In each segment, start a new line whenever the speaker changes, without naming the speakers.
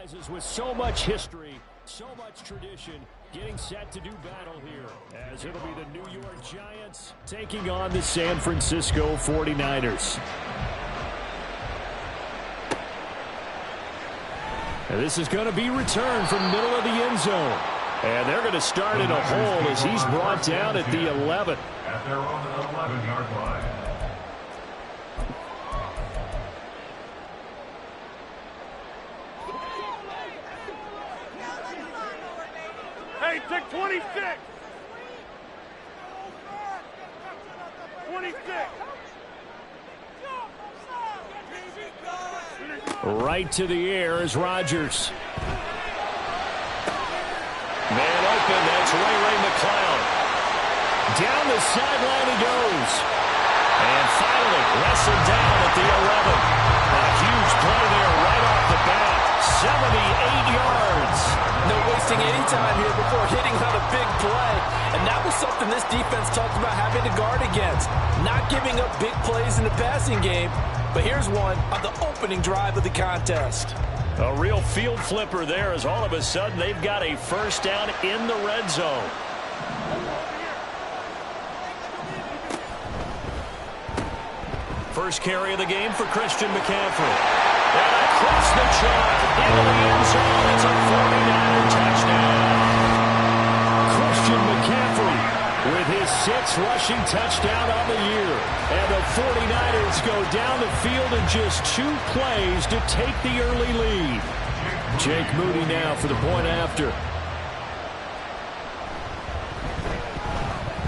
franchises with so much history, so much tradition, getting set to do battle here, as it'll be the New York Giants taking on the San Francisco 49ers. And this is going to be returned from middle of the end zone. And they're going to start in a hole as he's brought down at the 11.
At their own 11-yard line.
Hey, take 26. 26.
Right to the air is Rodgers. Man open, that's Ray McCloud. Down the sideline he goes. And finally wrestled down at the 11. A huge play there right off the bat. 78 yards.
No wasting any time here before hitting on a big play. And that was something this defense talked about having to guard against. Not giving up big plays in the passing game. But here's one on the opening drive of the contest.
A real field flipper there as all of a sudden they've got a first down in the red zone. First carry of the game for Christian McCaffrey. And across the chalk into the end zone. It's a 49er touchdown. Christian McCaffrey with his 6th rushing touchdown on the year. And the 49ers go down the field in just 2 plays to take the early lead. Jake Moody now for the point after.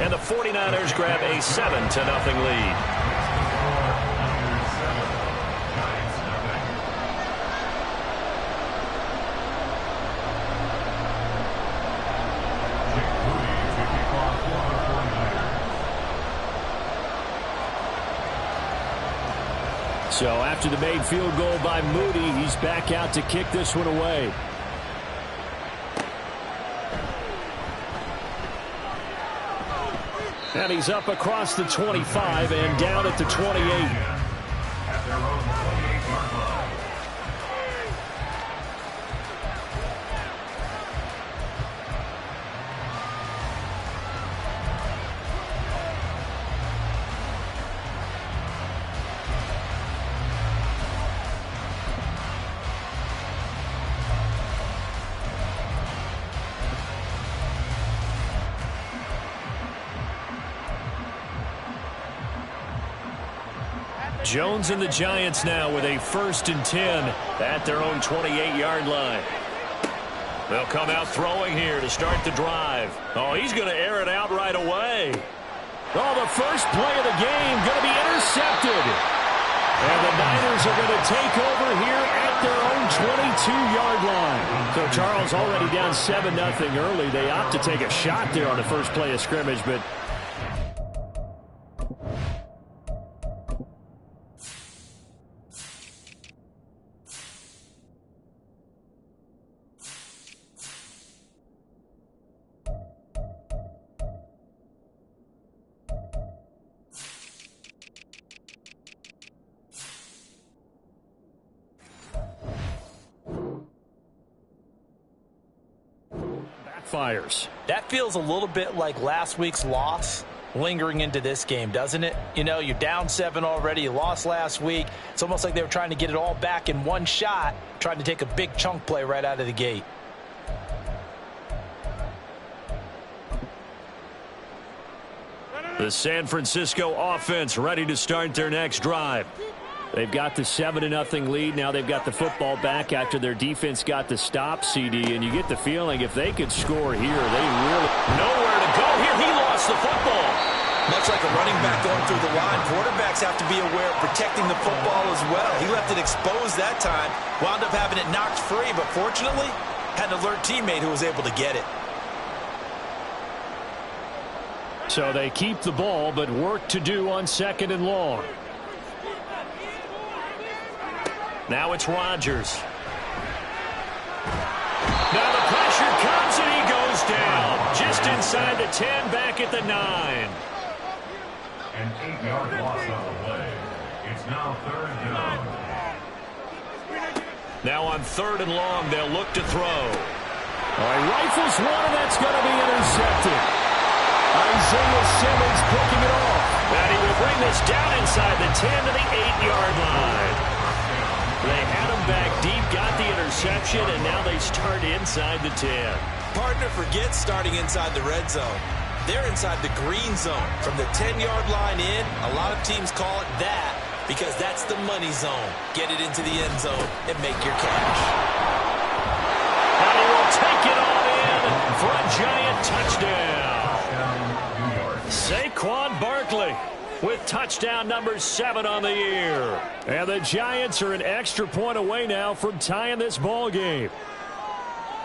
And the 49ers grab a 7-0 lead. So after the made field goal by Moody, he's back out to kick this one away. And he's up across the 25 and down at the 28.
At their own 28-yard line.
Jones and the Giants now with a 1st and 10 at their own 28-yard line. They'll come out throwing here to start the drive. Oh, he's going to air it out right away. Oh, the first play of the game going to be intercepted. And the Niners are going to take over here at their own 22-yard line. So Charles already down 7-0 early. They opt to take a shot there on the first play of scrimmage, but fires.
That feels a little bit like last week's loss lingering into this game, doesn't it? You know, you're down 7 already. You lost last week. It's almost like they were trying to get it all back in one shot, trying to take a big chunk play right out of the gate.
The San Francisco offense ready to start their next drive. They've got the 7-0 lead. Now they've got the football back after their defense got the stop, CD. And you get the feeling if they could score here, they really nowhere to go here. He lost the football.
Much like a running back going through the line, quarterbacks have to be aware of protecting the football as well. He left it exposed that time, wound up having it knocked free, but fortunately, had an alert teammate who was able to get it.
So they keep the ball, but work to do on 2nd and long. Now it's Rodgers. Now the pressure comes and he goes down. Just inside the 10, back at the 9.
An 8-yard loss on the play. It's now 3rd down.
Now on 3rd and long, they'll look to throw.
All right, rifles one, and that's going to be intercepted. Isaiah Simmons picking it off.
And he will bring this down inside the 10 to the 8-yard line. They had him back deep, got the interception, and now they start inside the 10.
Partner, forget starting inside the red zone. They're inside the green zone. From the 10-yard line in, a lot of teams call it that because that's the money zone. Get it into the end zone and make your cash.
And he will take it all in for a giant touchdown. Saquon Barkley with touchdown number 7 on the year.
And the Giants are an extra point away now from tying this ball game.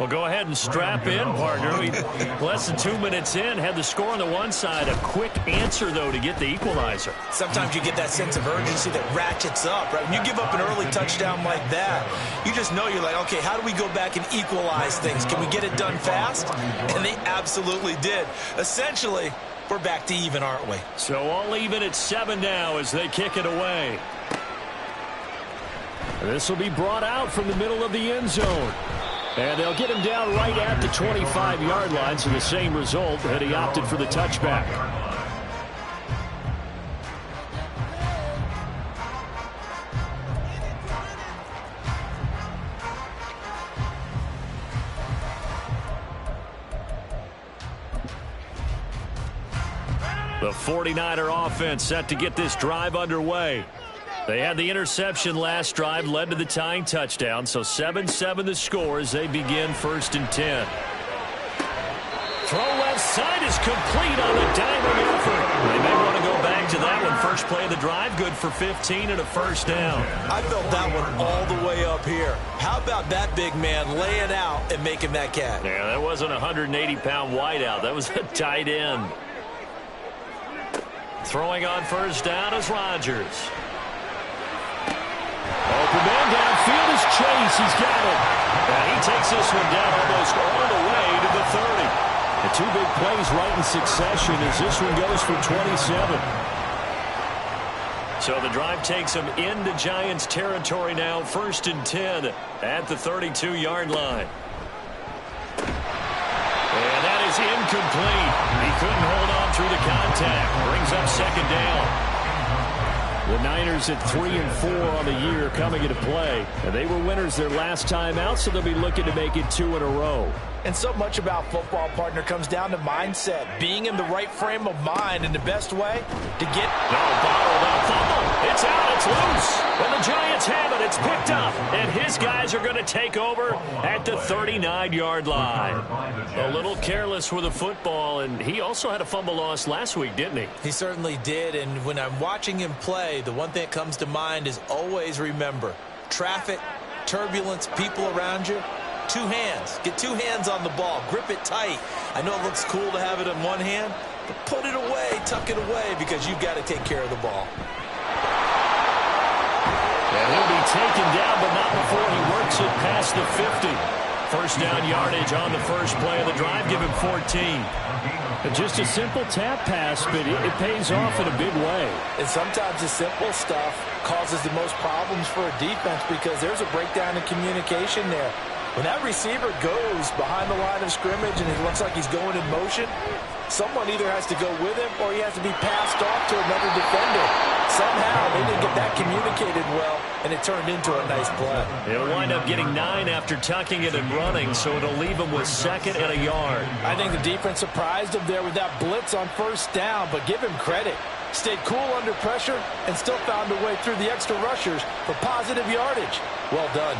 Well, go ahead and strap in, partner. We less than 2 minutes in, had the score on the one side. A quick answer, though, to get the equalizer.
Sometimes you get that sense of urgency that ratchets up, right? When you give up an early touchdown like that, you just know you're like, okay, how do we go back and equalize things? Can we get it done fast? And they absolutely did. Essentially, we're back to even, aren't we?
So all even at 7 now as they kick it away.
This will be brought out from the middle of the end zone. And they'll get him down right at the 25-yard line, so the same result, and he opted for the touchback.
The 49er offense set to get this drive underway. They had the interception last drive, led to the tying touchdown, so 7-7 the score as they begin 1st and 10. Throw left side is complete on the diving effort. They may want to go back to that one. First play of the drive, good for 15 and a first down.
I felt that one all the way up here. How about that big man laying out and making that catch?
Yeah, that wasn't a 180-pound wideout. That was a tight end. Throwing on first down is Rodgers.
Open man downfield is Chase. He's got it.
And he takes this one down almost all the way to the 30.
The 2 big plays right in succession as this one goes for 27.
So the drive takes him into Giants territory now. 1st and 10 at the 32-yard line. And that is incomplete. He couldn't hold on through the contact. Brings up 2nd down.
The Niners at 3-4 on the year coming into play. And they were winners their last time out, so they'll be looking to make it 2 in a row.
And so much about football, partner, comes down to mindset. Being in the right frame of mind, and the best way to get...
bottled up fumble. It's out. It's loose. And the Giants have it. It's picked up. And his guys are going to take over at the 39-yard line. A little careless with the football, and he also had a fumble loss last week, didn't he?
He certainly did, and when I'm watching him play, the one thing that comes to mind is always remember, traffic, turbulence, people around you, 2 hands. Get 2 hands on the ball. Grip it tight. I know it looks cool to have it in one hand, but put it away, tuck it away, because you've got to take care of the ball.
And he'll be taken down, but not before he works it past the 50. First down yardage on the first play of the drive. Give him 14.
Just a simple tap pass, but it pays off in a big way.
And sometimes the simple stuff causes the most problems for a defense because there's a breakdown in communication there. When that receiver goes behind the line of scrimmage and it looks like he's going in motion, someone either has to go with him or he has to be passed off to another defender. Somehow they didn't get that communicated well, and it turned into a nice play.
He'll wind up getting 9 after tucking it and running, so it'll leave him with 2nd and a yard.
I think the defense surprised him there with that blitz on first down, but give him credit. Stayed cool under pressure and still found a way through the extra rushers for positive yardage. Well done.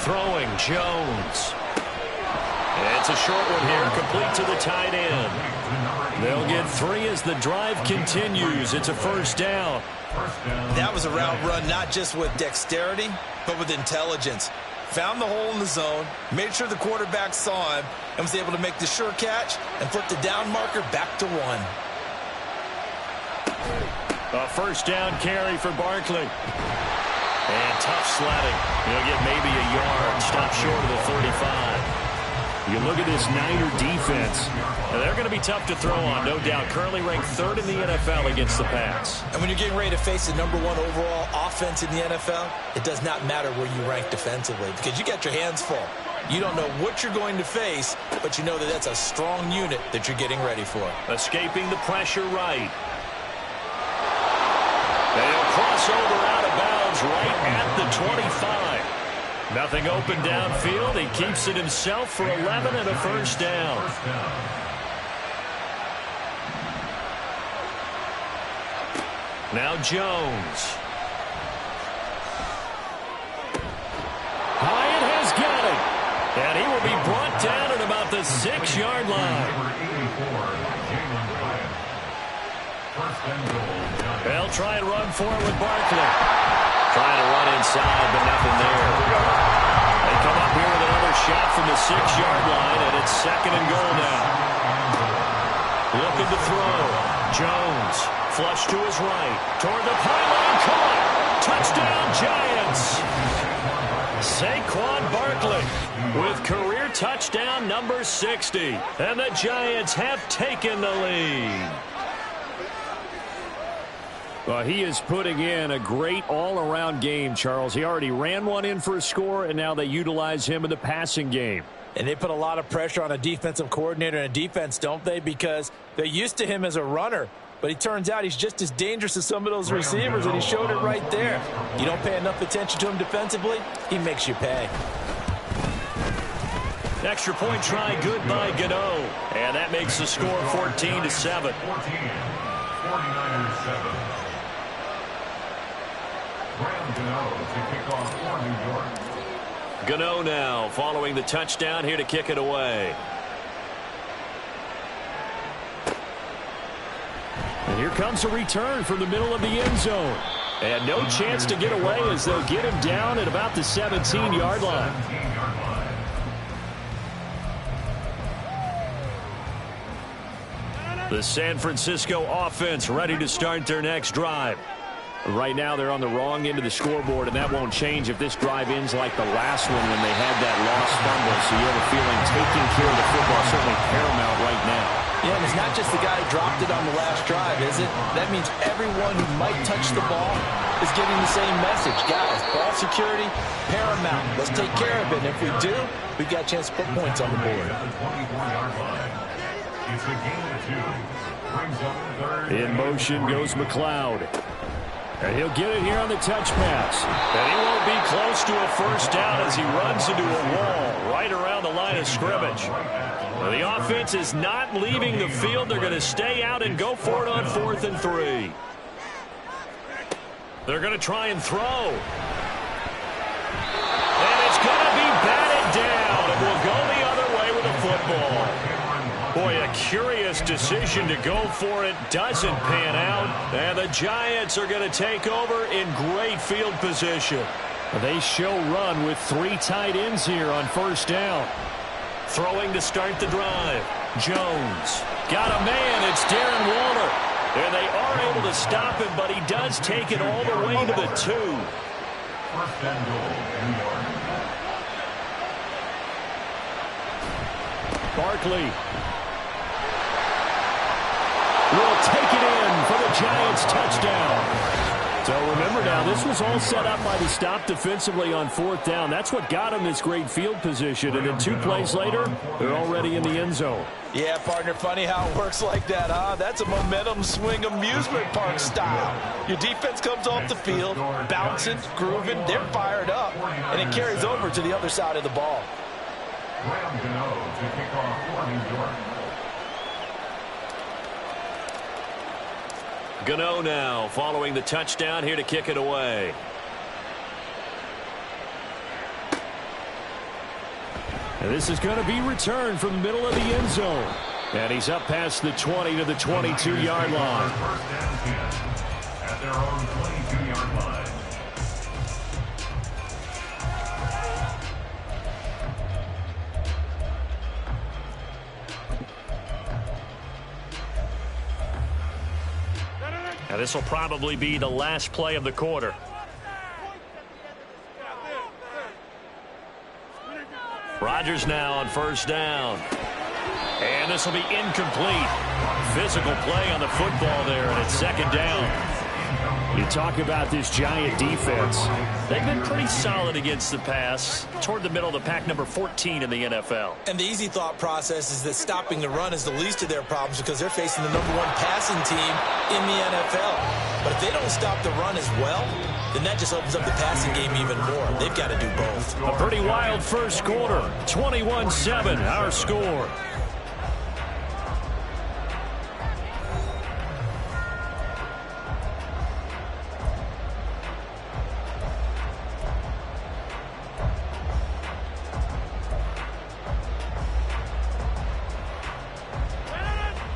Throwing, Jones. It's a short one here, complete to the tight end. They'll get 3 as the drive continues. It's a first down.
That was a route run not just with dexterity, but with intelligence. Found the hole in the zone, made sure the quarterback saw him, and was able to make the sure catch and flip the down marker back to 1.
A first down carry for Barkley. And tough sledding. He'll get maybe a yard. Stop short of the 35.
You look at this Niner defense.
Now, they're going to be tough to throw on, no doubt. Currently ranked 3rd in the NFL against the pass.
And when you're getting ready to face the #1 overall offense in the NFL, it does not matter where you rank defensively because you got your hands full. You don't know what you're going to face, but you know that that's a strong unit that you're getting ready for.
Escaping the pressure right. They'll cross over out of bounds right at the 25. Nothing open downfield. He keeps it himself for 11 and a first down. Now Jones.
Hyatt has got it. And he will be brought down at about the 6-yard line.
They'll try and run for it with Barkley. Trying to run inside, but nothing there. They come up here with another shot from the 6-yard line, and it's 2nd and goal now. Looking to throw. Jones, flush to his right. Toward the pylon, caught. Touchdown, Giants. Saquon Barkley with career touchdown number 60. And the Giants have taken the lead.
Well, he is putting in a great all-around game, Charles. He already ran one in for a score, and now they utilize him in the passing game.
And they put a lot of pressure on a defensive coordinator and a defense, don't they? Because they're used to him as a runner. But it turns out he's just as dangerous as some of those receivers, and he showed it right there. You don't pay enough attention to him defensively, he makes you pay.
Extra point try good by Gano. And that makes the score 14-7.
49ers 7.
Gano now following the touchdown here to kick it away.
And here comes a return from the middle of the end zone. And no chance to get away as they'll get him down at about the 17-yard line.
The San Francisco offense ready to start their next drive.
Right now they're on the wrong end of the scoreboard, and that won't change if this drive ends like the last one when they had that lost fumble. So you have a feeling taking care of the football is certainly paramount right now.
Yeah, and it's not just the guy who dropped it on the last drive, is it? That means everyone who might touch the ball is getting the same message. Guys, ball security, paramount. Let's take care of it. And if we do, we've got a chance to put points on the board.
In motion goes McLeod. And he'll get it here on the touch pass.
And he won't be close to a first down as he runs into a wall right around the line of scrimmage. Well, the offense is not leaving the field. They're going to stay out and go for it on 4th and 3. They're going to try and throw. And it's going to be batted down. And will go the other way with the football. Boy, a curious decision to go for it. Doesn't pan out. And the Giants are going to take over in great field position.
They show run with 3 tight ends here on first down.
Throwing to start the drive. Jones. Got a man. It's Darren Waller. And they are able to stop him, but he does take it all the way to the 2.
First and goal, New York.
Barkley will take it in for the Giants touchdown. So remember now, this was all set up by the stop defensively on 4th down. That's what got him this great field position. And then 2 plays later, they're already in the end zone.
Yeah, partner, funny how it works like that, huh? That's a momentum swing amusement park style. Your defense comes off the field, bouncing, grooving, they're fired up, and it carries over to the other side of the ball.
Graham Gano to kick off for New York.
Gano now following the touchdown here to kick it away.
And this is going to be returned from the middle of the end zone. And he's up past the 20 to the 22-yard line.
First and 10 at their own 22-yard line.
Now this will probably be the last play of the quarter. Rodgers now on first down. And this will be incomplete. Physical play on the football there, and it's second down.
You talk about this Giant defense.
They've been pretty solid against the pass, toward the middle of the pack, number 14 in the NFL.
And the easy thought process is that stopping the run is the least of their problems because they're facing the #1 passing team in the NFL. But if they don't stop the run as well, then that just opens up the passing game even more. They've got to do both.
A pretty wild first quarter. 21-7, our score.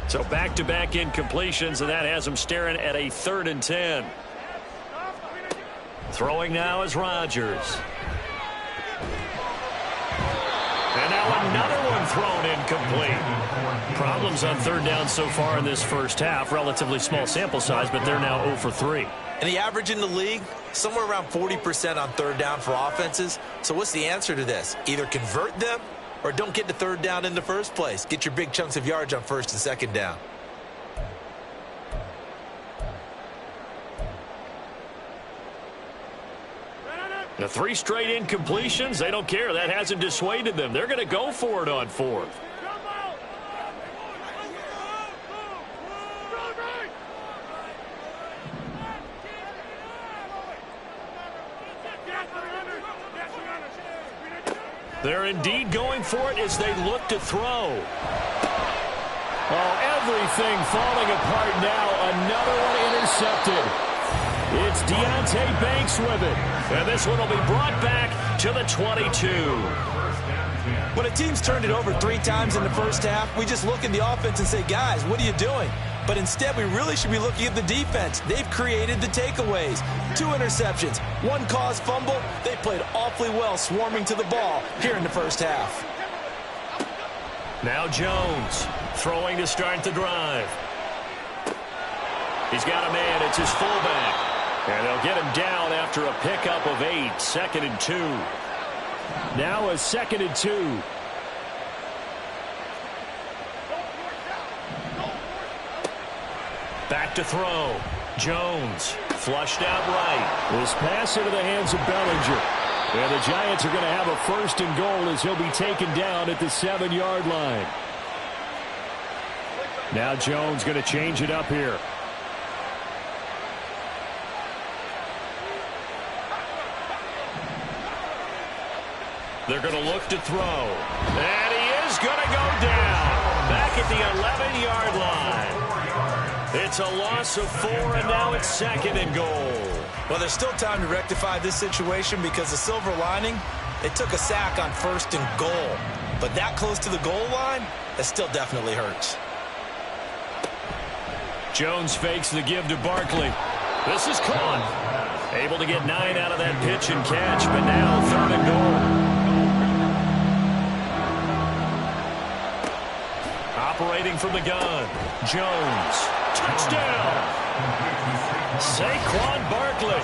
So back-to-back incompletions, and that has them staring at a 3rd and 10. Throwing now is Rodgers. And now another one thrown incomplete. Problems on 3rd down so far in this first half. Relatively small sample size, but they're now 0 for 3.
And the average in the league, somewhere around 40% on 3rd down for offenses. So what's the answer to this? Either convert them or don't get to 3rd down in the first place. Get your big chunks of yards on 1st and 2nd down.
The 3 straight incompletions, they don't care. That hasn't dissuaded them. They're going to go for it on 4th. They're indeed going for it as they look to throw.
Oh, everything falling apart now. Another one intercepted. It's Deonte Banks with it.
And this one will be brought back to the 22.
When a team's turned it over 3 times in the first half, we just look at the offense and say, guys, what are you doing? But instead, we really should be looking at the defense. They've created the takeaways. 2 interceptions, 1 caused fumble. They played awfully well swarming to the ball here in the first half.
Now Jones throwing to start the drive. He's got a man. It's his fullback. And they'll get him down after a pickup of 8. 2nd and 2.
Now a 2nd and 2.
Back to throw. Jones flushed out right.
This pass into the hands of Bellinger. And the Giants are going to have a 1st and goal as he'll be taken down at the 7-yard line. Now Jones going to change it up here.
They're going to look to throw. And he is going to go down. Back at the 11-yard line. It's a loss of 4, and now it's 2nd and goal.
Well, there's still time to rectify this situation because the silver lining, it took a sack on 1st and goal. But that close to the goal line, that still definitely hurts.
Jones fakes the give to Barkley. This is caught. Able to get 9 out of that pitch and catch, but now 3rd and goal. Operating from the gun. Jones. Touchdown. Saquon Barkley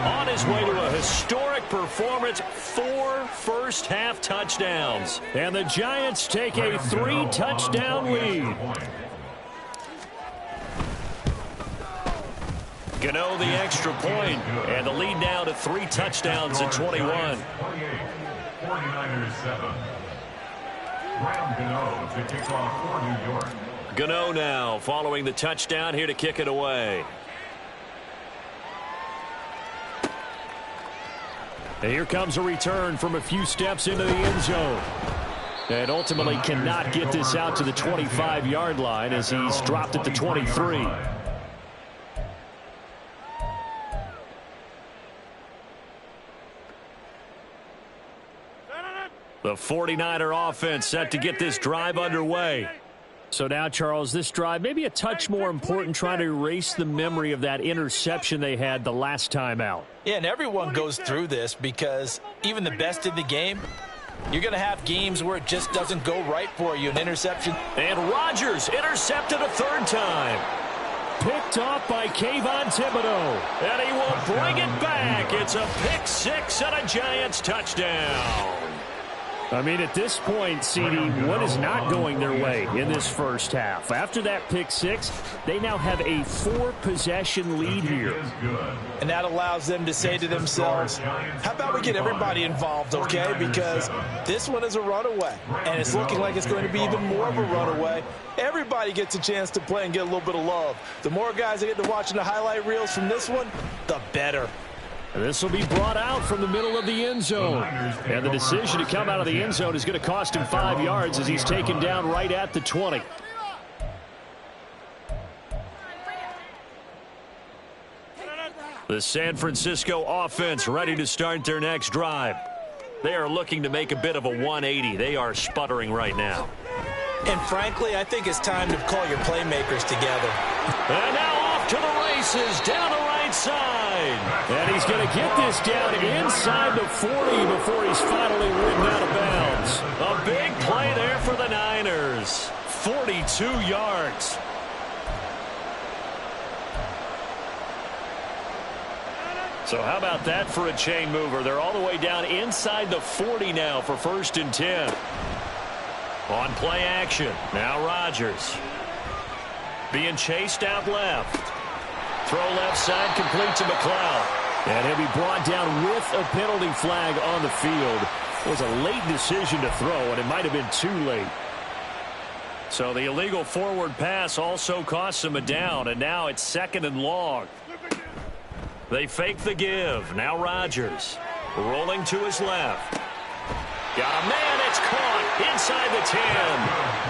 on his way to a historic performance. 4 first-half touchdowns.
And the Giants take a 3-touchdown lead.
Gano the extra point, and the lead now to 3 touchdowns at 21.
49ers 7. Graham Gano to kick off for New York.
Gano now following the touchdown here to kick it away.
And here comes a return from a few steps into the end zone. And ultimately cannot get this out to the 25-yard line as he's dropped at the 23.
The 49er offense set to get this drive underway.
So now, Charles, this drive maybe a touch more important, trying to erase the memory of that interception they had the last time out.
Yeah, and everyone goes through this because even the best in the game, you're going to have games where it just doesn't go right for you. An interception.
And Rodgers intercepted a 3rd time.
Picked off by Kayvon Thibodeau.
And he will bring it back. It's a pick 6 and a Giants touchdown.
I mean, at this point, CD, what is not going their way in this first half? After that pick six, they now have a 4-possession lead here.
And that allows them to say to themselves, how about we get everybody involved, okay? Because this one is a runaway, and it's looking like it's going to be even more of a runaway. Everybody gets a chance to play and get a little bit of love. The more guys that get to watching the highlight reels from this one, the better.
And this will be brought out from the middle of the end zone. And the decision to come out of the end zone is going to cost him 5 yards as he's taken down right at the 20. The San Francisco offense ready to start their next drive. They are looking to make a bit of a 180. They are sputtering right now.
And frankly, I think it's time to call your playmakers together.
And now off to the races down the right side. And he's going to get this down inside the 40 before he's finally ridden out of bounds. A big play there for the Niners. 42 yards. So how about that for a chain mover? They're all the way down inside the 40 now for 1st and 10. On play action. Now Rodgers. Being chased out left. Throw left side, complete to McLeod. And he'll be brought down with a penalty flag on the field. It was a late decision to throw, and it might have been too late. So the illegal forward pass also costs him a down, and now it's 2nd and long. They fake the give. Now Rodgers. Rolling to his left. Got a man, it's caught inside the 10.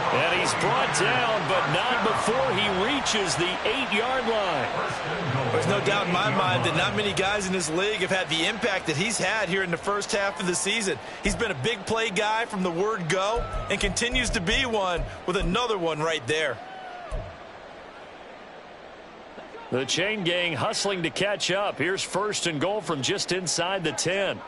And he's brought down, but not before he reaches the 8-yard line.
There's no doubt in my mind that not many guys in this league have had the impact that he's had here in the first half of the season. He's been a big play guy from the word go and continues to be one with another one right there.
The chain gang hustling to catch up. Here's 1st and goal from just inside the 10.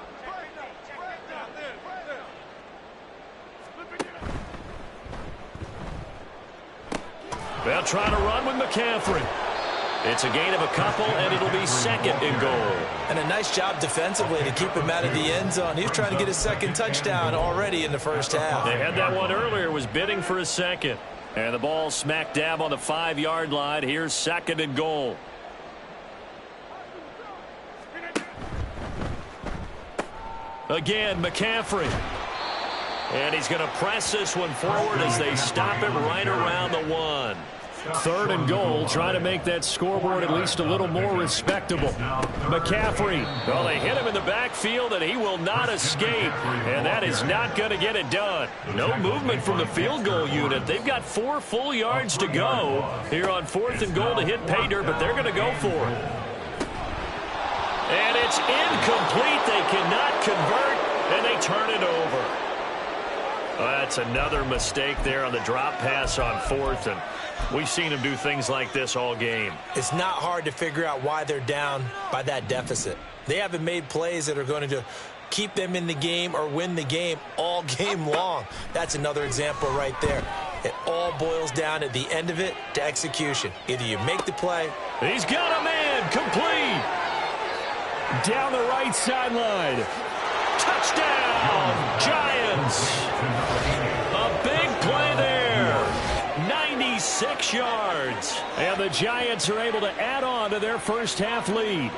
They'll try to run with McCaffrey. It's a gain of a couple, and it'll be 2nd and goal.
And a nice job defensively to keep him out of the end zone. He was trying to get his 2nd touchdown already in the first half.
They had that one earlier, was bidding for a 2nd. And the ball smack dab on the 5-yard line. Here's 2nd and goal. Again, McCaffrey. And he's going to press this one forward as they stop it right around the 1. 3rd and goal, trying to make that scoreboard at least a little more respectable. McCaffrey, well, they hit him in the backfield, and he will not escape. And that is not going to get it done. No movement from the field goal unit. They've got 4 full yards to go here on 4th and goal to hit pay dirt, but they're going to go for it. And it's incomplete. They cannot convert, and they turn it over. That's another mistake there on the drop pass on 4th, and we've seen him do things like this all game.
It's not hard to figure out why they're down by that deficit. They haven't made plays that are going to keep them in the game or win the game all game long. That's another example right there. It all boils down at the end of it to execution. Either you make the play.
He's got a man, complete. Down the right sideline. Touchdown, Giants. A big play there. 96 yards. And the Giants are able to add on to their first half lead.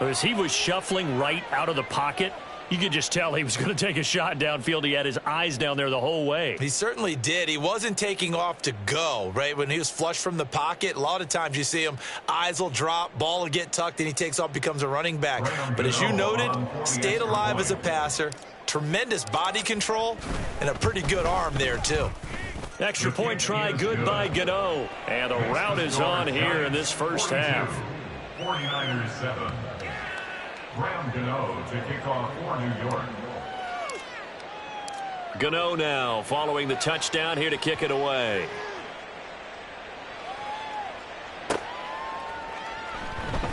As he was shuffling right out of the pocket, you could just tell he was going to take a shot downfield. He had his eyes down there the whole way.
He certainly did. He wasn't taking off to go, right? When he was flush from the pocket, a lot of times you see him, eyes will drop, ball will get tucked, and he takes off, becomes a running back. But as you noted, stayed alive as a passer, tremendous body control, and a pretty good arm there, too.
Extra point try, good by Gano. And the route is on here in this first half.
49ers 7. Graham Gano to kick off for New York.
Gano now following the touchdown here to kick it away.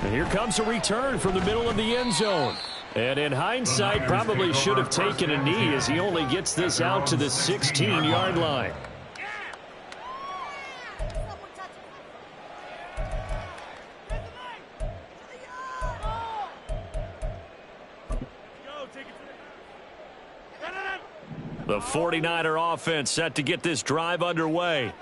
And here comes a return from the middle of the end zone. And in hindsight, probably should have taken a knee as he only gets this out to the 16-yard line.
The 49er offense set to get this drive underway.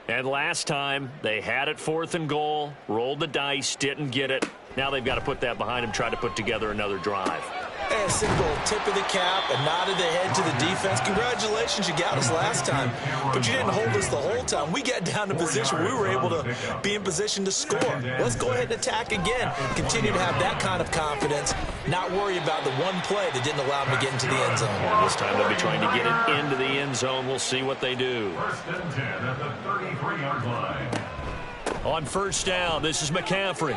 And last time, they had it 4th and goal, rolled the dice, didn't get it. Now they've got to put that behind them, try to put together another drive.
A simple tip of the cap, a nod of the head to the defense. Congratulations, you got us last time, but you didn't hold us the whole time. We got down to position where we were able to be in position to score. Let's go ahead and attack again. Continue to have that kind of confidence, not worry about the one play that didn't allow them to get into the end zone.
And this time they'll be trying to get it into the end zone. We'll see what they do.
1st and 10 at the 33-yard line.
On 1st down, this is McCaffrey.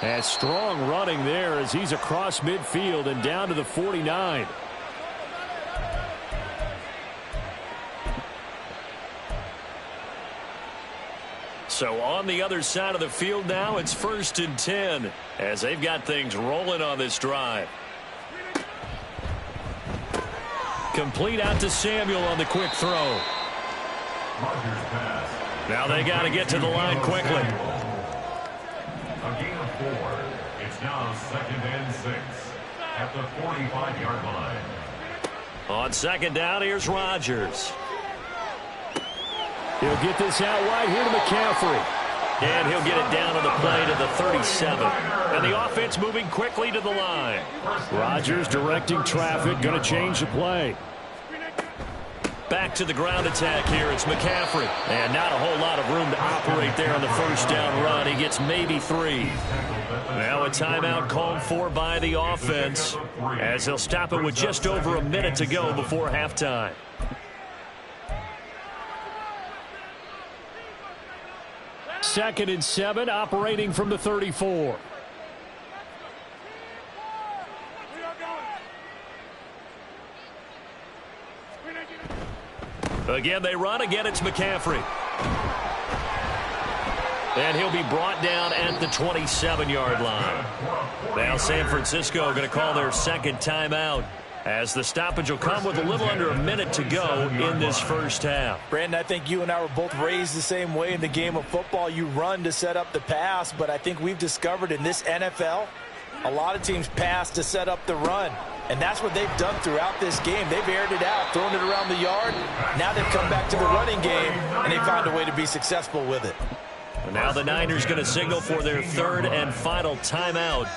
And strong running there as he's across midfield and down to the 49.
So on the other side of the field now, it's 1st and 10 as they've got things rolling on this drive. Complete out to Samuel on the quick throw. Now they got to get to the line quickly.
A gain of 4. It's now 2nd and 6 at the 45-yard line.
On 2nd down, here's Rodgers.
He'll get this out wide here to McCaffrey.
And he'll get it down on the play to the 37. And the offense moving quickly to the line.
Rodgers directing traffic, going to change the play.
Back to the ground attack here. It's McCaffrey. And not a whole lot of room to operate there on the 1st down run. He gets maybe 3. Now a timeout called for by the offense as they'll stop it with just over a minute to go before halftime.
Second and 7, operating from the 34.
Again, they run. Again, it's McCaffrey. And he'll be brought down at the 27-yard line. Now San Francisco going to call their 2nd timeout as the stoppage will come with a little under a minute to go in this 1st half.
Brandon, I think you and I were both raised the same way in the game of football. You run to set up the pass, but I think we've discovered in this NFL, a lot of teams pass to set up the run. And that's what they've done throughout this game. They've aired it out, thrown it around the yard. Now they've come back to the running game, and they found a way to be successful with it.
And now the Niners going to signal for their 3rd and final timeout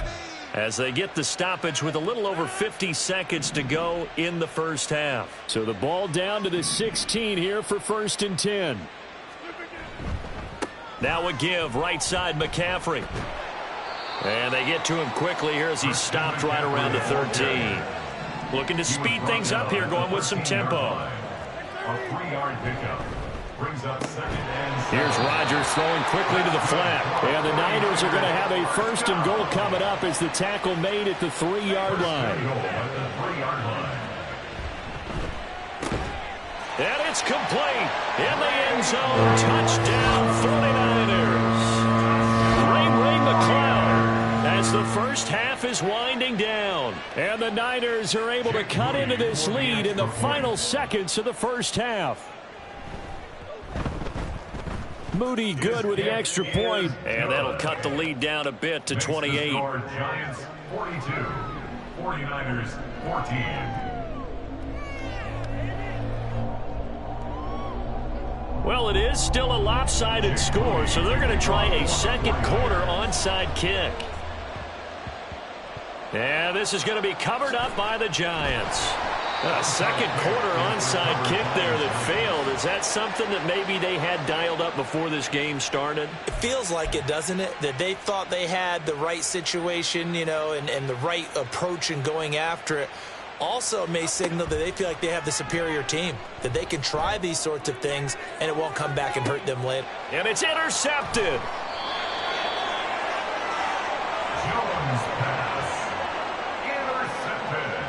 as they get the stoppage with a little over 50 seconds to go in the 1st half.
So the ball down to the 16 here for 1st and 10.
Now a give, right side McCaffrey. And they get to him quickly here as he stopped right around the 13. Looking to speed things up here, going with some tempo.
A 3-yard pickup brings up 2nd and 7.
Here's Rodgers throwing quickly to the flat. And the Niners are going to have a 1st and goal coming up as the tackle made at the 3-yard line.
And it's complete. In the end zone, touchdown 49ers. Ray McCloud. As the 1st half is winding down. And the Niners are able to cut into this lead in the final seconds of the 1st half.
Moody good with the extra point.
And that'll cut the lead down a bit to 28.
Giants 42, 49ers 14.
Well, it is still a lopsided score, so they're going to try a 2nd quarter onside kick. And this is going to be covered up by the Giants. A 2nd quarter onside kick there that failed. Is that something that maybe they had dialed up before this game started?
It feels like it, doesn't it? That they thought they had the right situation, you know, and the right approach in going after it. Also may signal that they feel like they have the superior team, that they can try these sorts of things and it won't come back and hurt them later.
And it's intercepted.
Jones pass intercepted.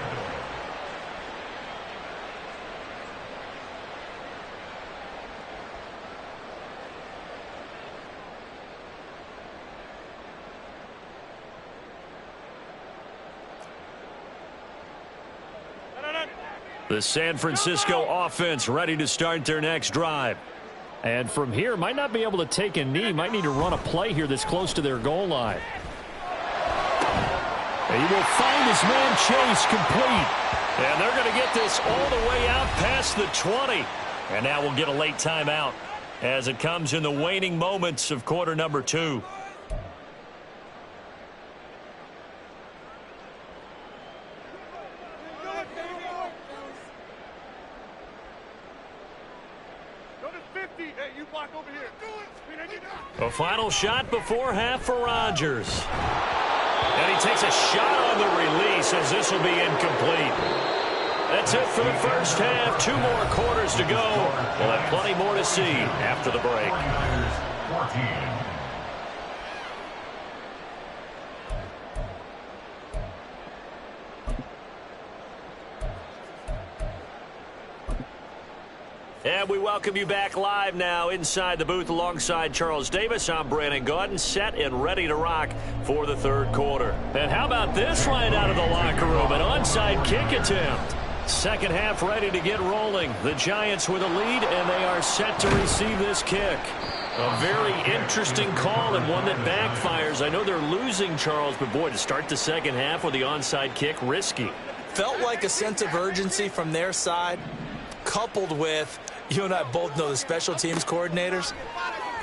The San Francisco offense ready to start their next drive.
And from here, might not be able to take a knee. Might need to run a play here that's close to their goal line. He will find his man Chase complete.
And they're going to get this all the way out past the 20. And now we'll get a late timeout as it comes in the waning moments of quarter number 2. A final shot before half for Rodgers. And he takes a shot on the release as this will be incomplete. That's it for the first half. 2 more quarters to go. We'll have plenty more to see after the break.
14.
And we welcome you back live now inside the booth alongside Charles Davis. I'm Brandon Gaudin, set and ready to rock for the third quarter. And how about this right out of the locker room? An onside kick attempt. Second half ready to get rolling. The Giants with a lead, and they are set to receive this kick. A very interesting call and one that backfires. I know they're losing, Charles, but boy, to start the second half with the onside kick, risky.
Felt like a sense of urgency from their side, coupled with, you and I both know the special teams coordinators,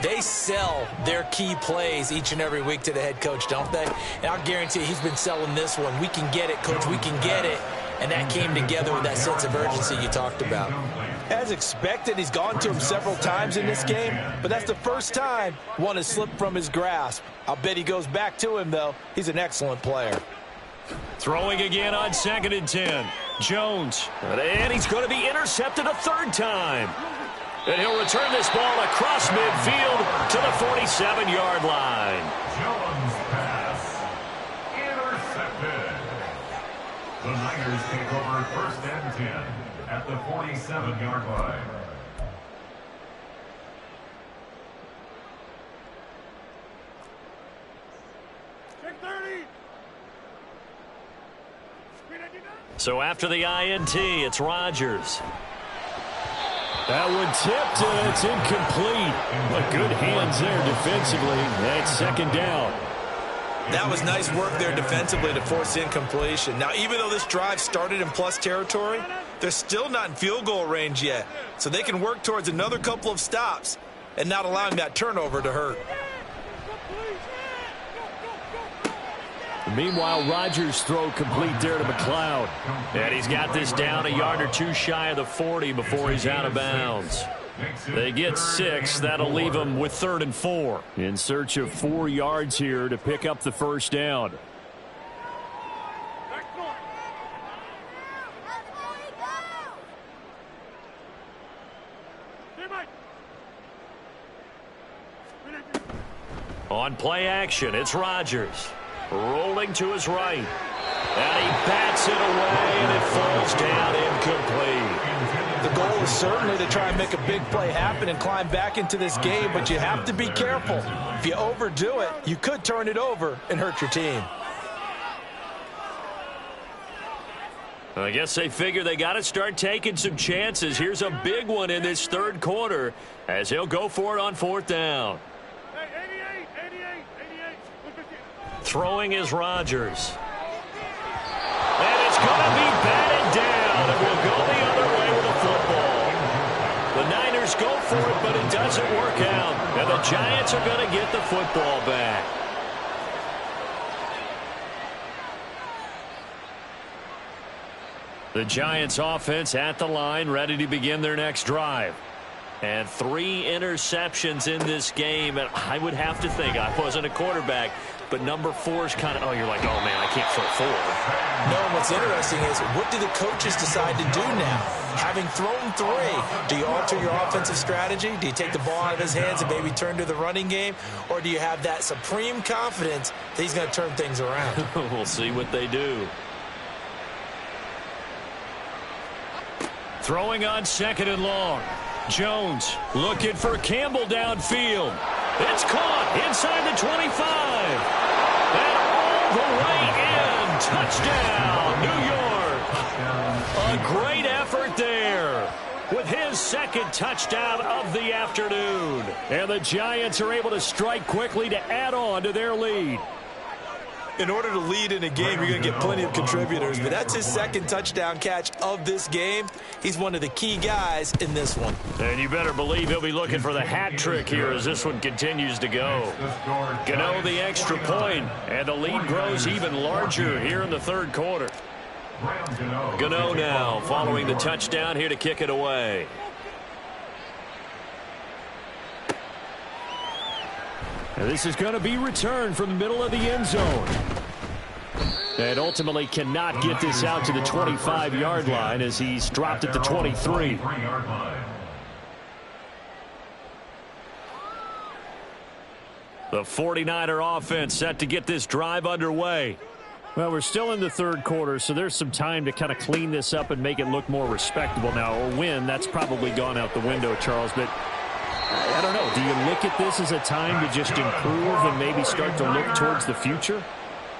they sell their key plays each and every week to the head coach, don't they? And I'll guarantee you he's been selling this one. We can get it, coach, we can get it. And that came together with that sense of urgency you talked about. As expected, he's gone to him several times in this game, but that's the first time one has slipped from his grasp. I'll bet he goes back to him, though. He's an excellent player.
Throwing again on 2nd and 10. Jones. And he's going to be intercepted a third time. And he'll return this ball across midfield to the 47-yard line.
Jones pass. Intercepted. The Niners take over 1st and 10 at the 47-yard line.
So after the INT, it's Rodgers.
That one tipped, and it's incomplete. But good hands there defensively. That's second down.
That was nice work there defensively to force incompletion. Now, even though this drive started in plus territory, they're still not in field goal range yet. So they can work towards another couple of stops and not allowing that turnover to hurt.
Meanwhile, Rodgers' throw complete there to McLeod.
And he's got this down a yard or two shy of the 40 before he's out of bounds. They get 6. That'll leave them with 3rd and 4.
In search of 4 yards here to pick up the first down.
On play action, it's Rodgers. Rolling to his right. And he bats it away, and it falls down incomplete.
The goal is certainly to try and make a big play happen and climb back into this game, but you have to be careful. If you overdo it, you could turn it over and hurt your team.
I guess they figure they got to start taking some chances. Here's a big one in this third quarter as he'll go for it on 4th down. Throwing is Rodgers. And it's going to be batted down, and we'll go the other way with the football. The Niners go for it, but it doesn't work out. And the Giants are going to get the football back. The Giants offense at the line, ready to begin their next drive. And 3 interceptions in this game. And I would have to think, I wasn't a quarterback, but number 4 is kind of, oh, you're like, oh, man, I can't throw 4.
No, and what's interesting is, what do the coaches decide to do now? Having thrown 3, do you alter your offensive strategy? Do you take the ball out of his hands and maybe turn to the running game? Or do you have that supreme confidence that he's going to turn things around?
We'll see what they do. Throwing on 2nd and long. Jones looking for Campbell downfield. It's caught inside the 25. And all the way in. Touchdown, New York. A great effort there with his 2nd touchdown of the afternoon.
And the Giants are able to strike quickly to add on to their lead.
In order to lead in a game, you're going to get plenty of contributors. But that's his second touchdown catch of this game. He's one of the key guys in this one.
And you better believe he'll be looking for the hat trick here as this one continues to go. Gano the extra point, and the lead grows even larger here in the third quarter. Gano now following the touchdown here to kick it away.
And this is going to be returned from the middle of the end zone. And ultimately cannot get this out to the 25-yard line as he's dropped at the 23.
The 49er offense set to get this drive underway.
Well, we're still in the third quarter, so there's some time to kind of clean this up and make it look more respectable now. Or win, that's probably gone out the window, Charles. But I don't know. Do you look at this as a time to just improve and maybe start to look towards the future?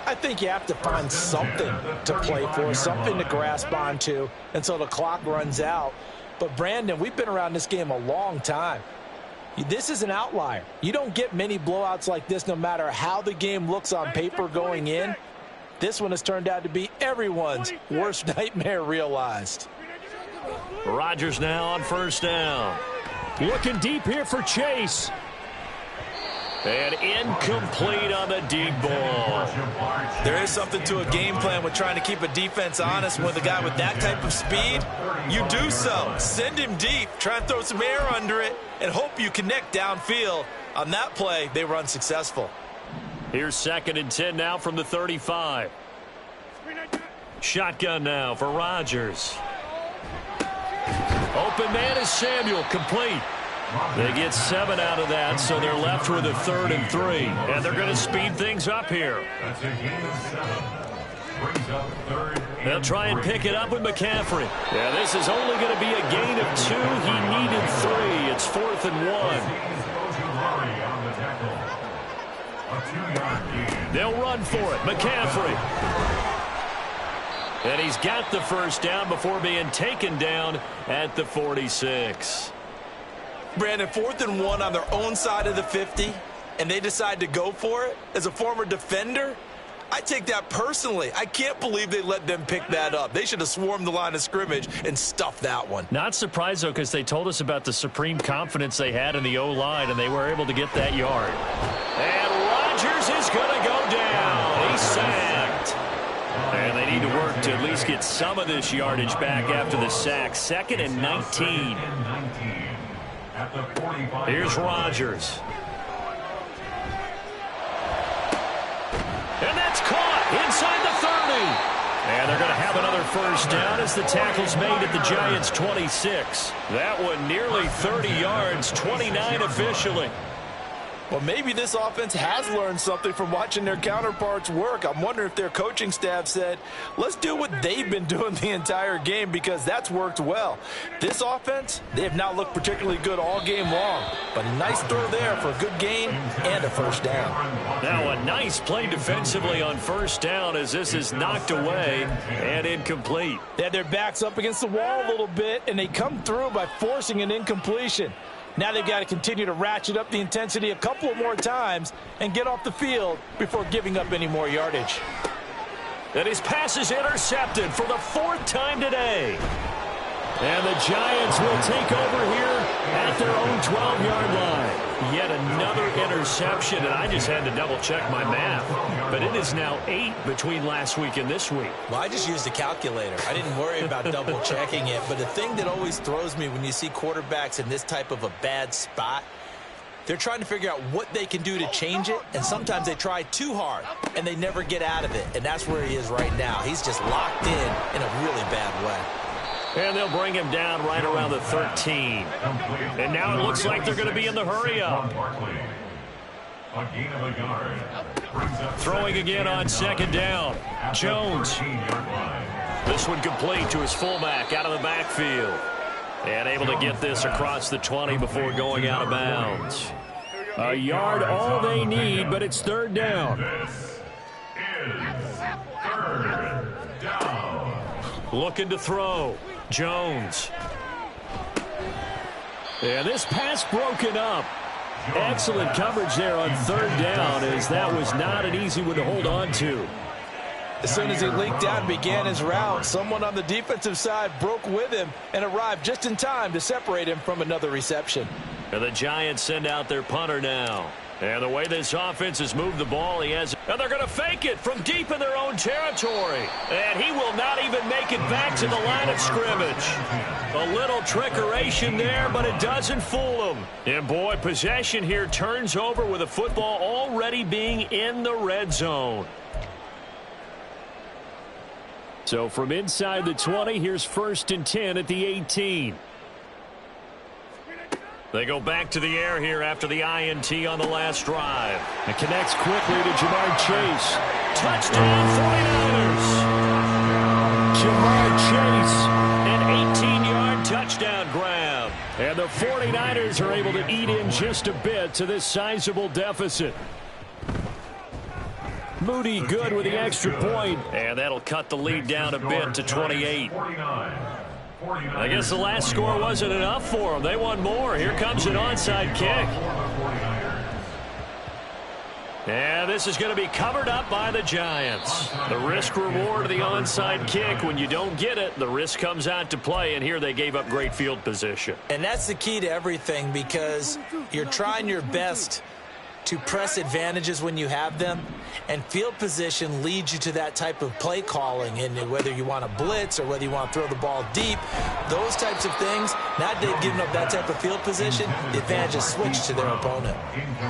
I think you have to find something to play for, something to grasp onto until the clock runs out. But, Brandon, we've been around this game a long time. This is an outlier. You don't get many blowouts like this no matter how the game looks on paper going in. This one has turned out to be everyone's worst nightmare realized.
Rodgers now on first down.
Looking deep here for Chase.
And incomplete on the deep ball.
There is something to a game plan with trying to keep a defense honest with a guy with that type of speed. You do so. Send him deep. Try and throw some air under it and hope you connect downfield. On that play, they were unsuccessful.
Here's 2nd and 10 now from the 35. Shotgun now for Rodgers. Open man is Samuel, complete. They get 7 out of that, so they're left with a 3rd and 3. And they're going to speed things up here. They'll try and pick it up with McCaffrey. Yeah, this is only going to be a gain of 2. He needed 3. It's 4th and 1. They'll run for it. McCaffrey. And he's got the first down before being taken down at the 46.
Brandon, 4th and 1 on their own side of the 50, and they decide to go for it. As a former defender, I take that personally. I can't believe they let them pick that up. They should have swarmed the line of scrimmage and stuffed that one.
Not surprised, though, because they told us about the supreme confidence they had in the O-line, and they were able to get that yard. And Rodgers is going to go down. He's sacked. And they need to work to at least get some of this yardage back after the sack. 2nd and 19. Here's Rodgers. And that's caught inside the 30. And they're going to have another first down as the tackle's made at the Giants' 26. That one nearly 30 yards, 29 officially.
Well, maybe this offense has learned something from watching their counterparts work. I'm wondering if their coaching staff said, let's do what they've been doing the entire game because that's worked well. This offense, they have not looked particularly good all game long. But a nice throw there for a good gain and a first down.
Now a nice play defensively on first down as this is knocked away and incomplete.
They had their backs up against the wall a little bit, and they come through by forcing an incompletion. Now they've got to continue to ratchet up the intensity a couple of more times and get off the field before giving up any more yardage.
And his pass is intercepted for the 4th time today. And the Giants will take over here at their own 12-yard line. Yet another interception, and I just had to double-check my math. But it is now 8 between last week and this week.
Well, I just used a calculator. I didn't worry about double-checking it. But the thing that always throws me when you see quarterbacks in this type of a bad spot, they're trying to figure out what they can do to change it, and sometimes they try too hard, and they never get out of it. And that's where he is right now. He's just locked in a really bad way.
And they'll bring him down right around the 13. And now it looks like they're going to be in the hurry-up. Throwing again on 2nd down. Jones. This one complete to his fullback out of the backfield. And able to get this across the 20 before going out of bounds.
A yard all they need, but it's 3rd down.
This is 3rd down.
Looking to throw. Jones.
And this pass broken up. Excellent coverage there on third down, as that was not an easy one to hold on to.
As soon as he leaked out and began his route, someone on the defensive side broke with him and arrived just in time to separate him from another reception.
And the Giants send out their punter now. And the way this offense has moved the ball, and they're going to fake it from deep in their own territory. And he will not even make it back to the line of scrimmage. A little trickeration there, but it doesn't fool him. And boy, possession here turns over with the football already being in the red zone. So from inside the 20, here's 1st and 10 at the 18. They go back to the air here after the INT on the last drive.
It connects quickly to Jamar Chase.
Touchdown 49ers.
Jamar Chase.
An 18-yard touchdown grab.
And the 49ers are able to eat in just a bit to this sizable deficit. Moody good with the extra point.
And that'll cut the lead down a bit to 28. I guess the last score wasn't enough for them. They want more. Here comes an onside kick. And this is going to be covered up by the Giants. The risk-reward of the onside kick. When you don't get it, the risk comes out to play, and here they gave up great field position.
And that's the key to everything, because you're trying your best to press advantages when you have them, and field position leads you to that type of play calling. And whether you want to blitz or whether you want to throw the ball deep, those types of things, now they've given up that type of field position, the advantage is switched to their opponent.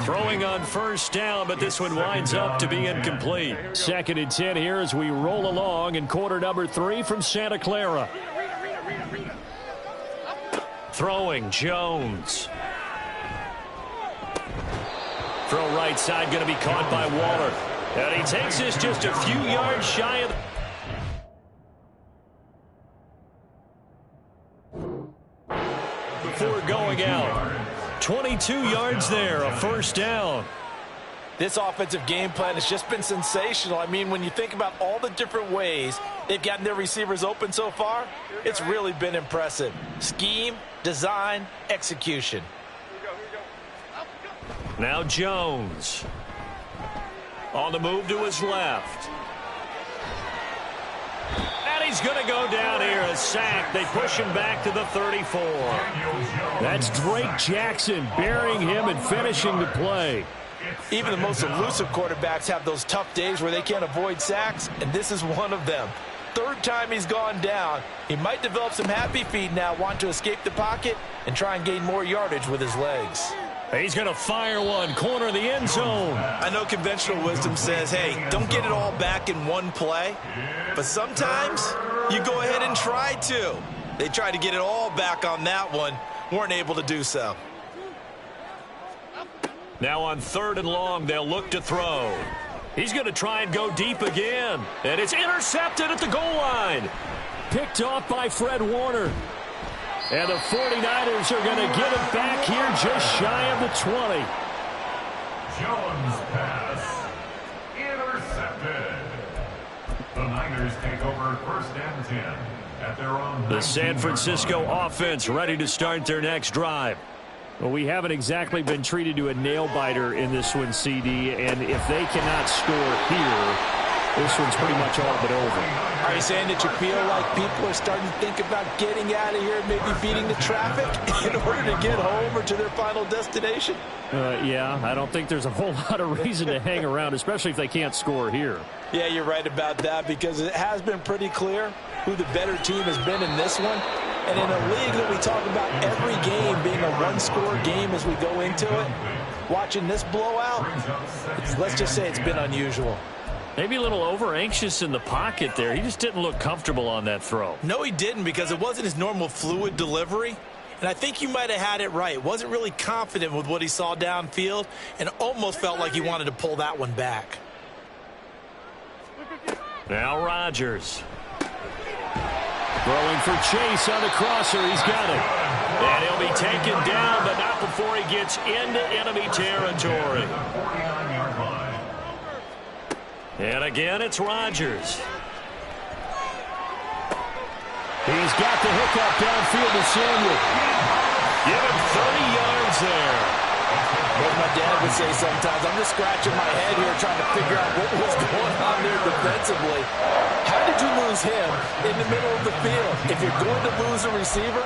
Throwing on 1st down, but this one winds up to be incomplete.
2nd and 10 here as we roll along in quarter number 3 from Santa Clara.
Throwing, Jones. Throw right side, going to be caught by Waller. And he takes this just a few yards shy of... Before going out. 22 yards there, a 1st down.
This offensive game plan has just been sensational. I mean, when you think about all the different ways they've gotten their receivers open so far, it's really been impressive. Scheme, design, execution.
Now Jones. On the move to his left. And he's going to go down here, a sack. They push him back to the 34.
That's Drake Jackson burying him and finishing the play.
Even the most elusive quarterbacks have those tough days where they can't avoid sacks, and this is one of them. 3rd time he's gone down. He might develop some happy feet now, want to escape the pocket and try and gain more yardage with his legs.
He's going to fire one, corner of the end zone.
I know conventional wisdom says, hey, don't get it all back in one play. But sometimes you go ahead and try to. They tried to get it all back on that one. Weren't able to do so.
Now on 3rd and long, they'll look to throw. He's going to try and go deep again. And it's intercepted at the goal line.
Picked off by Fred Warner. And the 49ers are going to get it back here just shy of the 20.
Jones pass. Intercepted. The Niners take over 1st and 10 at their own.
The San Francisco offense ready to start their next drive.
Well, we haven't exactly been treated to a nail-biter in this one, CD, and if they cannot score here, this one's pretty much all but over.
Are you saying that you feel like people are starting to think about getting out of here, maybe beating the traffic in order to get home or to their final destination?
Yeah, I don't think there's a whole lot of reason to hang around, especially if they can't score here.
Yeah, you're right about that, because it has been pretty clear who the better team has been in this one. And in a league that we talk about every game being a one-score game as we go into it, watching this blowout, let's just say it's been unusual.
Maybe a little over-anxious in the pocket there. He just didn't look comfortable on that throw.
No, he didn't, because it wasn't his normal fluid delivery. And I think you might have had it right. Wasn't really confident with what he saw downfield and almost felt like he wanted to pull that one back.
Now Rodgers.
Throwing for Chase on the crosser. He's got it.
And he'll be taken down, but not before he gets into enemy territory. And again, it's Rodgers.
He's got the hookup downfield to Samuel.
Give him 30 yards there.
my dad would say sometimes. I'm just scratching my head here trying to figure out what was going on there defensively. How did you lose him in the middle of the field? If you're going to lose a receiver,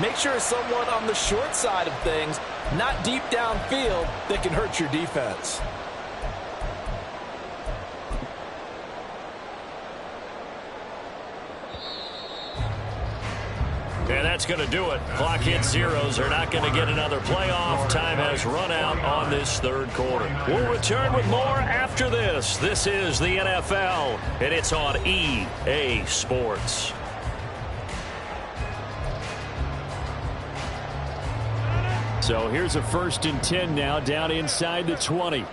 make sure it's someone on the short side of things, not deep downfield, that can hurt your defense.
And that's going to do it. Clock hits zeros. They're not going to get another playoff. Time has run out on this third quarter. We'll return with more after this. This is the NFL, and it's on EA Sports.
So here's a 1st and 10 now, down inside the 20.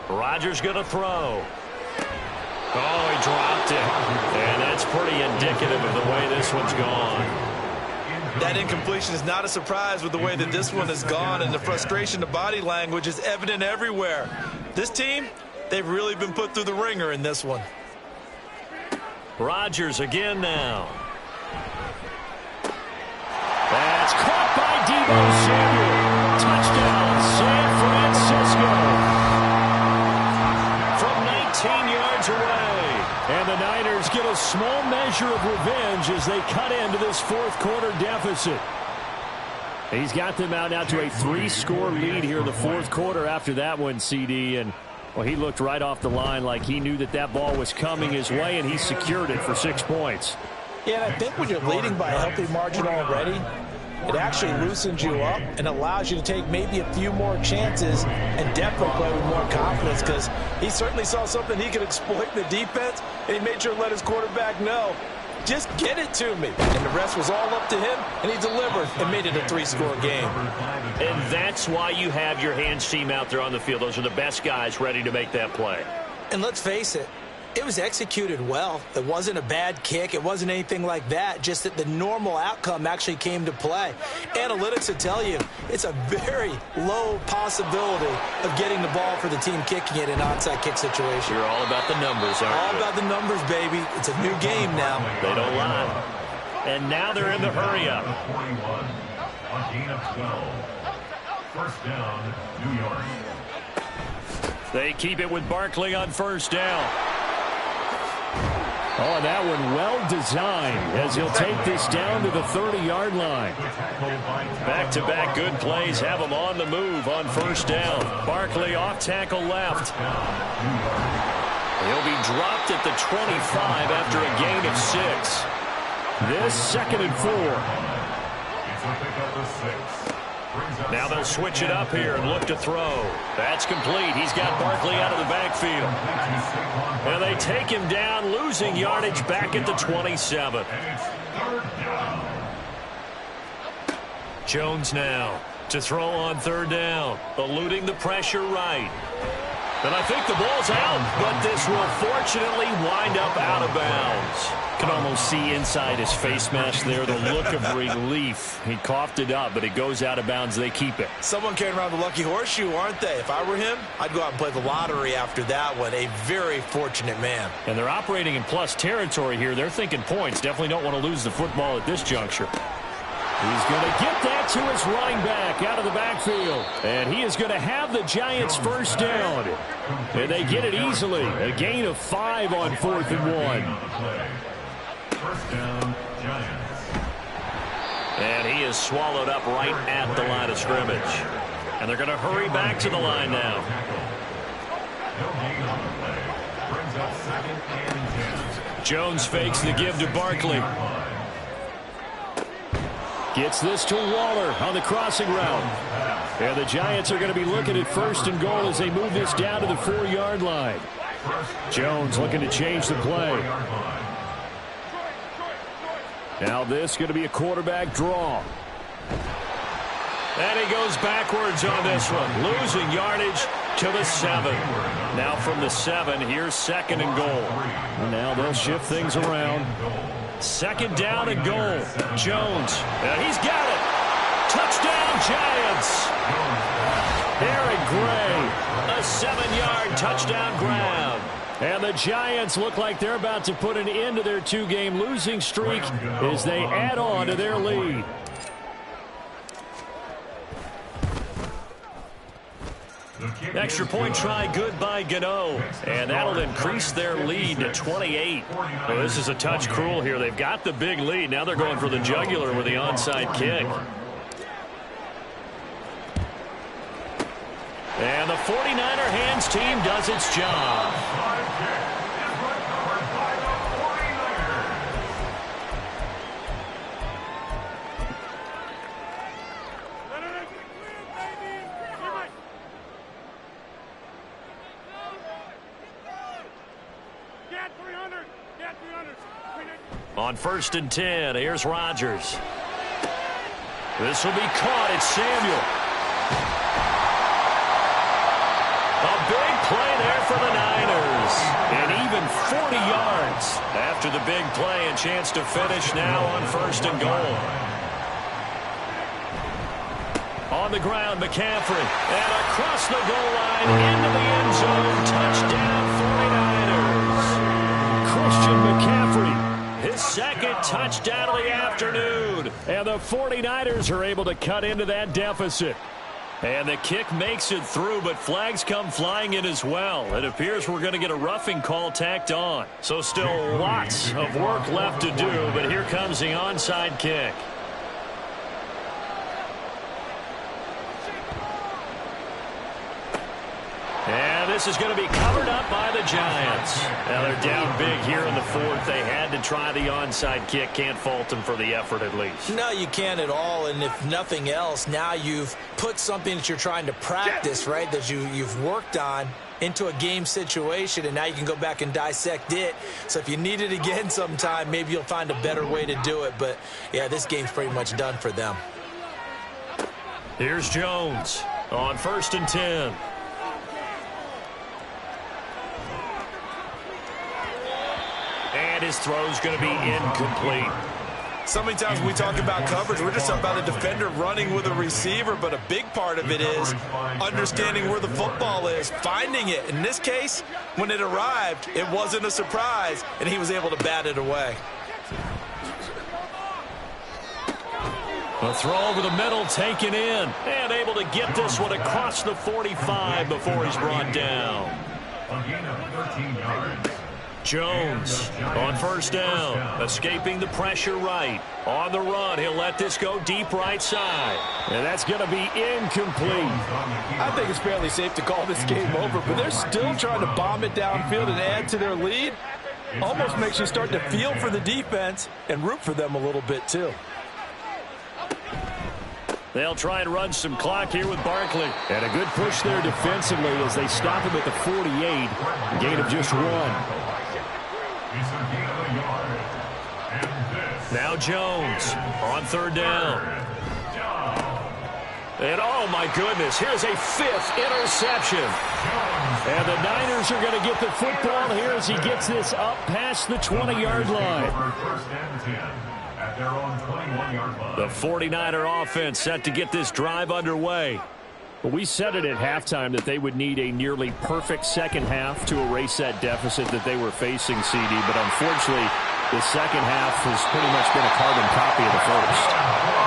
Rodgers going to throw. Oh, he dropped it. And that's pretty indicative of the way this one's gone.
That incompletion is not a surprise with the way that this one has gone, and the frustration, the body language is evident everywhere. This team, they've really been put through the ringer in this one.
Rodgers again now.
That's caught by Deebo Samuel. Touchdown, San Francisco.
18 yards away.
And the Niners get a small measure of revenge as they cut into this fourth quarter deficit. He's got them out now to a 3-score lead here in the fourth quarter after that one, CD. And, well, he looked right off the line like he knew that that ball was coming his way, and he secured it for 6 points.
Yeah, and I think when you're leading by a healthy margin already, it actually loosens you up and allows you to take maybe a few more chances and definitely play with more confidence, because he certainly saw something he could exploit in the defense, and he made sure to let his quarterback know, just get it to me. And the rest was all up to him, and he delivered and made it a 3-score game.
And that's why you have your hands team out there on the field. Those are the best guys ready to make that play.
And let's face it, it was executed well. It wasn't a bad kick. It wasn't anything like that. Just that the normal outcome actually came to play. Analytics will tell you it's a very low possibility of getting the ball for the team kicking it in an onside kick situation.
You're all about the numbers, aren't you?
All about the numbers, baby. It's a new game now.
They don't lie. And now they're in the hurry-up.
41, a gain of 12. First down, New York.
They keep it with Barkley on first down.
Oh, that one well designed as he'll take this down to the 30-yard line.
Back-to-back good plays have him on the move on first down. Barkley off tackle left. He'll be dropped at the 25 after a gain of 6.
This 2nd and 4.
It's a pickup of 6.
Now they'll switch it up here and look to throw. That's complete. He's got Barkley out of the backfield. And they take him down, losing yardage back at the 27. Jones now to throw on third down, eluding the pressure right. And I think the ball's out, but this will fortunately wind up out of bounds.
Can almost see inside his face mask there the look of relief. He coughed it up, but it goes out of bounds. They keep it.
Someone carrying around the lucky horseshoe, aren't they? If I were him, I'd go out and play the lottery after that one. A very fortunate man.
And they're operating in plus territory here. They're thinking points. Definitely don't want to lose the football at this juncture. He's going to get that to his running back out of the backfield. And he is going to have the Giants first down. And they get it easily. A gain of 5 on 4th and 1.
First down, Giants.
And he is swallowed up right at the line of scrimmage. And they're going to hurry back to the line now.
No gain on the play. Brings up 2nd and 10.
Jones fakes the give to Barkley.
Gets this to Waller on the crossing route. And the Giants are going to be looking at 1st and goal as they move this down to the 4-yard line. Jones looking to change the play. Now this going to be a quarterback draw.
And he goes backwards on this one, losing yardage to the 7. Now from the 7, here's 2nd and goal.
And now they'll shift things around.
2nd down and goal. Jones, and he's got it. Touchdown, Giants. Eric Gray, a 7-yard touchdown grab.
And the Giants look like they're about to put an end to their two-game losing streak as they add on to their lead.
Extra point try good by Gano, and that'll increase their lead to 28. Well, this is a touch cruel here. They've got the big lead. Now they're going for the jugular with the onside kick. And the 49er hands team does its job. On 1st and 10, here's Rodgers. This will be caught. It's Samuel. A big play there for the Niners. And even 40 yards after the big play, and chance to finish now on 1st and goal. On the ground, McCaffrey. And across the goal line into the end zone. Touchdown, 49ers.
Christian McCaffrey.
His second touchdown of the afternoon.
And the 49ers are able to cut into that deficit.
And the kick makes it through, but flags come flying in as well. It appears we're going to get a roughing call tacked on. So still lots of work left to do, but here comes the onside kick. And this is going to be covered up by the Giants. Now they're down big here in the 4th. They had to try the onside kick. Can't fault them for the effort at least.
No, you can't at all. And if nothing else, now you've put something that you're trying to practice, right, that you've worked on into a game situation, and now you can go back and dissect it. So if you need it again sometime, maybe you'll find a better way to do it. But, yeah, this game's pretty much done for them.
Here's Jones on 1st and 10. And his throw's going to be incomplete.
So many times when we talk about coverage, we're just talking about a defender running with a receiver, but a big part of it is understanding where the football is, finding it. In this case, when it arrived, it wasn't a surprise, and he was able to bat it away.
A throw over the middle taken in, and able to get this one across the 45 before he's brought down.
A gain of 13 yards.
Jones on 1st down, escaping the pressure right. On the run, he'll let this go deep right side.
And that's going to be incomplete.
I think it's fairly safe to call this game over, but they're still trying to bomb it downfield and add to their lead. Almost makes you start to feel for the defense and root for them a little bit too.
They'll try and run some clock here with Barkley.
And a good push there defensively as they stop him at the 48. Gain of just 1.
Now Jones on 3rd down. And oh my goodness, here's a 5th interception.
And the Niners are going to get the football here as he gets this up past the 20-yard line.
At their own 21-yard line.
The 49er offense set to get this drive underway.
Well, we said it at halftime that they would need a nearly perfect second half to erase that deficit that they were facing, CD. But unfortunately, the second half has pretty much been a carbon copy of the first.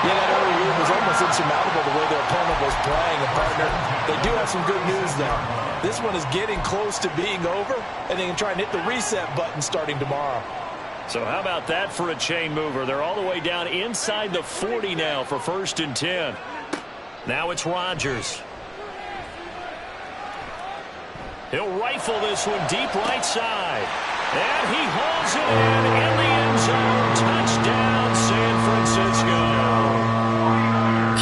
Yeah, that early lead was almost insurmountable the way their opponent was playing. And, partner, they do have some good news, though. This one is getting close to being over, and they can try and hit the reset button starting tomorrow.
So how about that for a chain mover? They're all the way down inside the 40 now for 1st and 10. Now it's Rodgers. He'll rifle this one deep right side. And he hauls it in the end zone. Touchdown, San Francisco.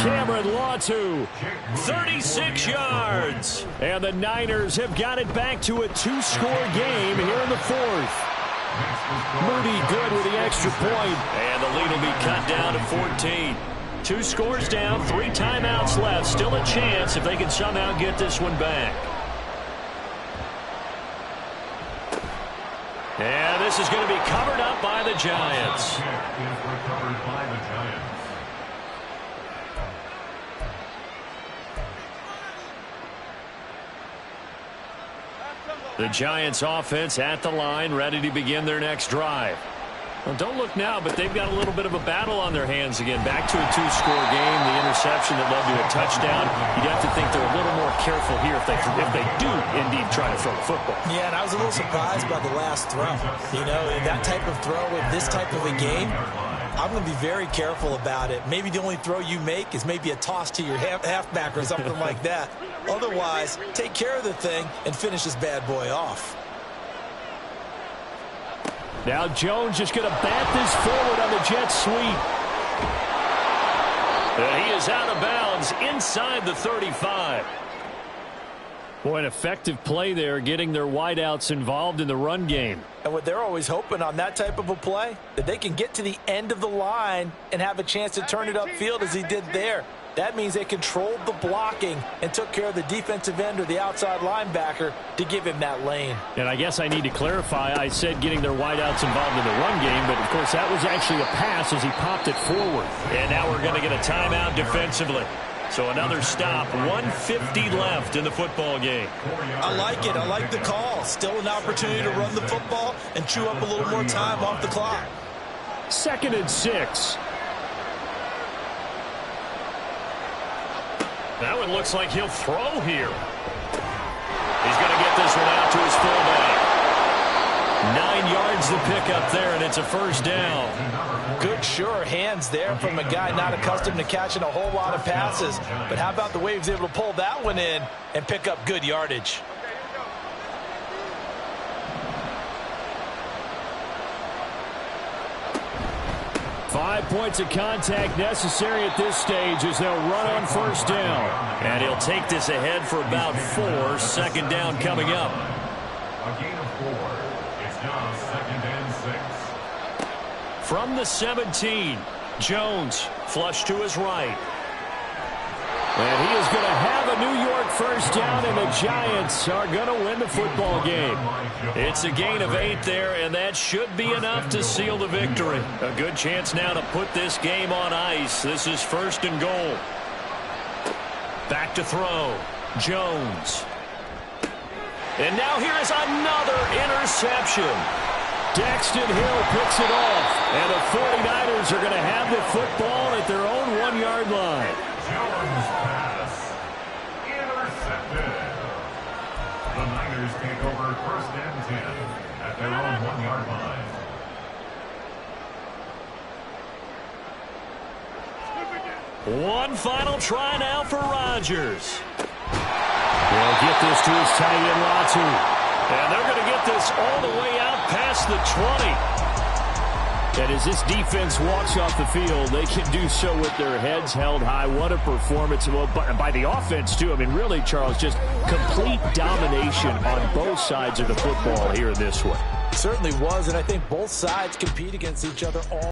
Cameron Latu,
36 yards.
And the Niners have got it back to a 2-score game here in the 4th. Moody good with the extra point.
And the lead will be cut down to 14. 2 scores down, 3 timeouts left. Still a chance if they can somehow get this one back. And this is going to be covered up by the Giants. The Giants offense at the line, ready to begin their next drive. Well, don't look now, but they've got a little bit of a battle on their hands again. Back to a two-score game, the interception that led to a touchdown. You'd have to think they're a little more careful here if they do indeed try to throw the football.
Yeah, and I was a little surprised by the last throw. You know, that type of throw in this type of a game, I'm going to be very careful about it. Maybe the only throw you make is maybe a toss to your halfback or something like that. Otherwise, take care of the thing and finish this bad boy off.
Now Jones just going to bat this forward on the jet sweep.
And he is out of bounds inside the 35.
Boy, an effective play there, getting their wideouts involved in the run game.
And what they're always hoping on that type of a play, that they can get to the end of the line and have a chance to turn it upfield as he did there. That means they controlled the blocking and took care of the defensive end or the outside linebacker to give him that lane.
And I guess I need to clarify, I said getting their wideouts involved in the run game, but of course that was actually a pass as he popped it forward.
And now we're going to get a timeout defensively. So another stop, 1:50 left in the football game.
I like it. I like the call. Still an opportunity to run the football and chew up a little more time off the clock.
2nd and 6.
That one looks like he'll throw here. He's going to get this one out to his fullback. 9 yards to pick up there, and it's a first down.
Good, sure hands there from a guy not accustomed to catching a whole lot of passes. But how about the way he was able to pull that one in and pick up good yardage?
Five points of contact necessary at this stage as they'll run on first down.
And he'll take this ahead for about 4. Second down coming up.
A gain of 4. It's now 2nd and 6.
From the 17, Jones flush to his right.
And he is going to have a New York first down, and the Giants are going to win the football game.
It's a gain of 8 there, and that should be enough to seal the victory. A good chance now to put this game on ice. This is 1st and goal. Back to throw. Jones. And now here is another interception.
Daxton Hill picks it off, and the 49ers are going to have the football at their own 1-yard line.
Jones pass intercepted. The Niners take over 1st and 10 at their own 1-yard line.
One final try now for Rodgers.
They'll get this to his tight end, Latu.
And they're going to get this all the way out past the 20.
And as this defense walks off the field, they can do so with their heads held high. What a performance by the offense, too. I mean, really, Charles, just complete domination on both sides of the football here in this one.
Certainly was, and I think both sides compete against each other all